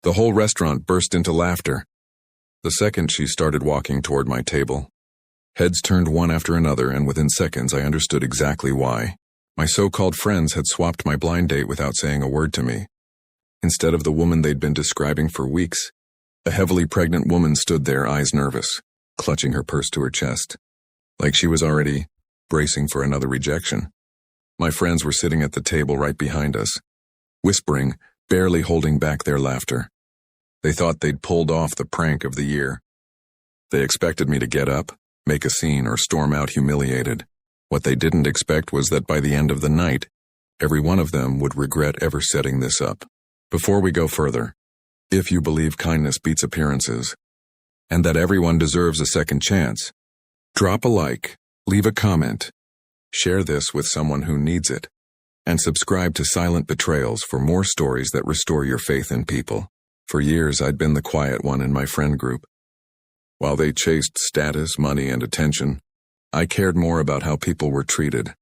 The whole restaurant burst into laughter. The second she started walking toward my table, heads turned one after another, and within seconds I understood exactly why. My so-called friends had swapped my blind date without saying a word to me. Instead of the woman they'd been describing for weeks, a heavily pregnant woman stood there, eyes nervous, clutching her purse to her chest, like she was already bracing for another rejection. My friends were sitting at the table right behind us, whispering, barely holding back their laughter. They thought they'd pulled off the prank of the year. They expected me to get up, make a scene, or storm out humiliated. What they didn't expect was that by the end of the night, every one of them would regret ever setting this up. Before we go further, if you believe kindness beats appearances, and that everyone deserves a second chance, drop a like, leave a comment, share this with someone who needs it, and subscribe to Silent Betrayals for more stories that restore your faith in people. For years, I'd been the quiet one in my friend group. While they chased status, money, and attention, I cared more about how people were treated.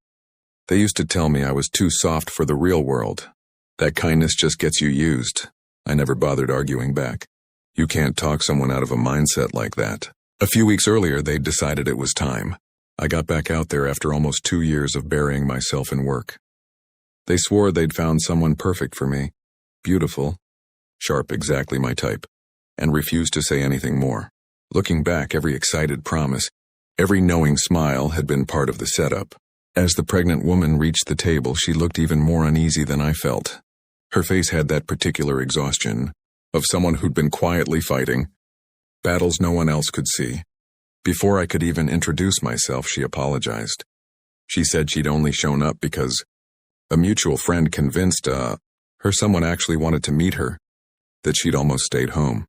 They used to tell me I was too soft for the real world, that kindness just gets you used. I never bothered arguing back. You can't talk someone out of a mindset like that. A few weeks earlier, they'd decided it was time. I got back out there after almost 2 years of burying myself in work. They swore they'd found someone perfect for me, beautiful, sharp, exactly my type, and refused to say anything more. Looking back, every excited promise, every knowing smile had been part of the setup. As the pregnant woman reached the table, she looked even more uneasy than I felt. Her face had that particular exhaustion of someone who'd been quietly fighting battles no one else could see. Before I could even introduce myself, she apologized. She said she'd only shown up because a mutual friend convinced her someone actually wanted to meet her, that she'd almost stayed home.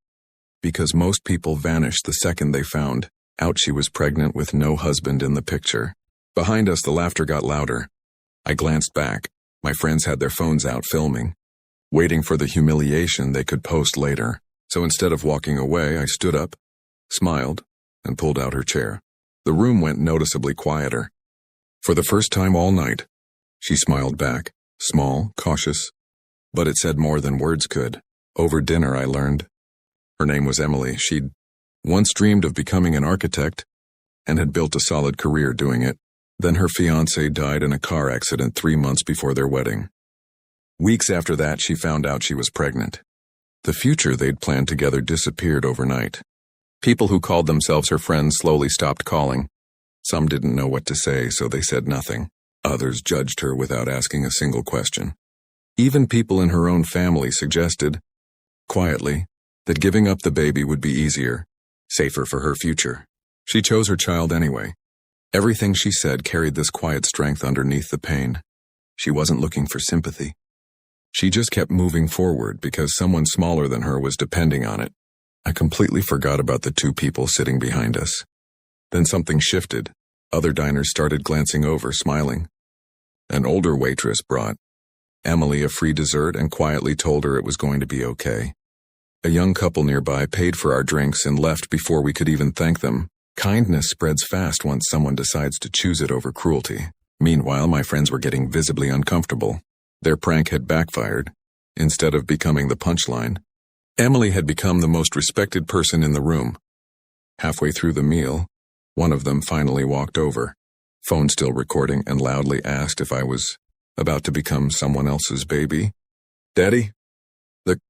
Because most people vanished the second they found out she was pregnant with no husband in the picture. Behind us, the laughter got louder. I glanced back. My friends had their phones out filming, waiting for the humiliation they could post later. So instead of walking away, I stood up, smiled, and pulled out her chair. The room went noticeably quieter. For the first time all night, she smiled back, small, cautious, but it said more than words could. Over dinner, I learned her name was Emily. She'd once dreamed of becoming an architect and had built a solid career doing it. Then her fiancé died in a car accident 3 months before their wedding. Weeks after that, she found out she was pregnant. The future they'd planned together disappeared overnight. People who called themselves her friends slowly stopped calling. Some didn't know what to say, so they said nothing. Others judged her without asking a single question. Even people in her own family suggested, quietly, that giving up the baby would be easier, safer for her future. She chose her child anyway. Everything she said carried this quiet strength underneath the pain. She wasn't looking for sympathy. She just kept moving forward because someone smaller than her was depending on it. I completely forgot about the 2 people sitting behind us. Then something shifted. Other diners started glancing over, smiling. An older waitress brought Emily a free dessert and quietly told her it was going to be okay. A young couple nearby paid for our drinks and left before we could even thank them. Kindness spreads fast once someone decides to choose it over cruelty. Meanwhile, my friends were getting visibly uncomfortable. Their prank had backfired. Instead of becoming the punchline, Emily had become the most respected person in the room. Halfway through the meal, one of them finally walked over, phone still recording, and loudly asked if I was about to become someone else's baby. "Daddy?" The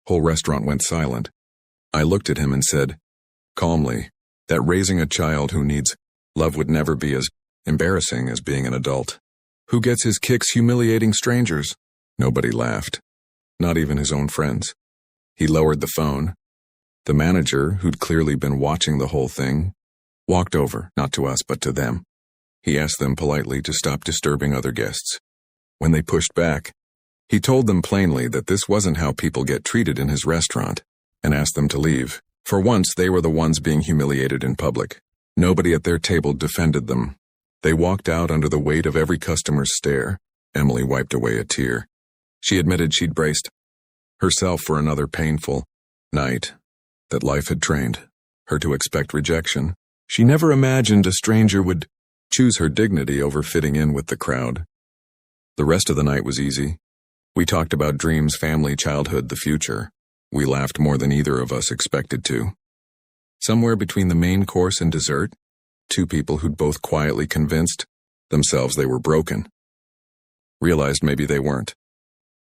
whole restaurant went silent. I looked at him and said, calmly, that raising a child who needs love would never be as embarrassing as being an adult. Who gets his kicks humiliating strangers? Nobody laughed, not even his own friends. He lowered the phone. The manager, who'd clearly been watching the whole thing, walked over, not to us but to them. He asked them politely to stop disturbing other guests. When they pushed back, he told them plainly that this wasn't how people get treated in his restaurant, and asked them to leave. For once, they were the ones being humiliated in public. Nobody at their table defended them. They walked out under the weight of every customer's stare. Emily wiped away a tear. She admitted she'd braced herself for another painful night, that life had trained her to expect rejection. She never imagined a stranger would choose her dignity over fitting in with the crowd. The rest of the night was easy. We talked about dreams, family, childhood, the future. We laughed more than either of us expected to. Somewhere between the main course and dessert, two people who'd both quietly convinced themselves they were broken. Realized maybe they weren't.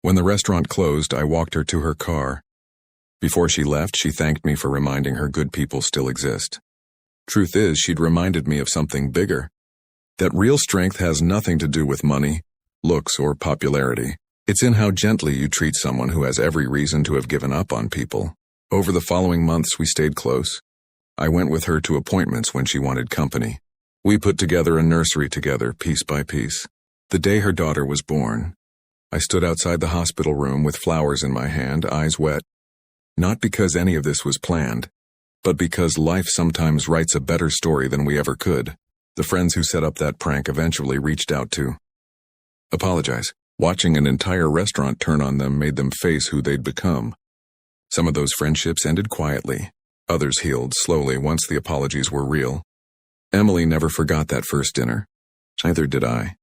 When the restaurant closed, I walked her to her car. Before she left, she thanked me for reminding her good people still exist. Truth is, she'd reminded me of something bigger. That real strength has nothing to do with money, looks, or popularity. It's in how gently you treat someone who has every reason to have given up on people. Over the following months, we stayed close. I went with her to appointments when she wanted company. We put together a nursery together, piece by piece. The day her daughter was born, I stood outside the hospital room with flowers in my hand, eyes wet. Not because any of this was planned, but because life sometimes writes a better story than we ever could. The friends who set up that prank eventually reached out to apologize. Watching an entire restaurant turn on them made them face who they'd become. Some of those friendships ended quietly. Others healed slowly once the apologies were real. Emily never forgot that first dinner. Neither did I.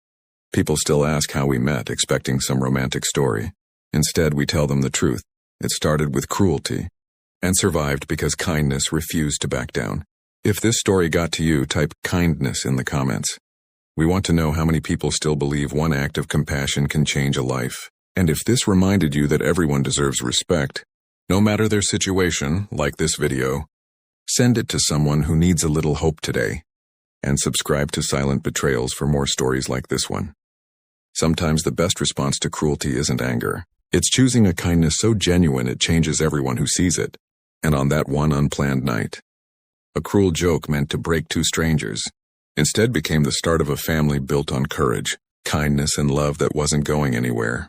People still ask how we met, expecting some romantic story. Instead, we tell them the truth. It started with cruelty, and survived because kindness refused to back down. If this story got to you, type kindness in the comments. We want to know how many people still believe one act of compassion can change a life. And if this reminded you that everyone deserves respect, no matter their situation, like this video, send it to someone who needs a little hope today. And subscribe to Silent Betrayals for more stories like this one. Sometimes the best response to cruelty isn't anger. It's choosing a kindness so genuine it changes everyone who sees it. And on that one unplanned night, a cruel joke meant to break two strangers instead became the start of a family built on courage, kindness, and love that wasn't going anywhere.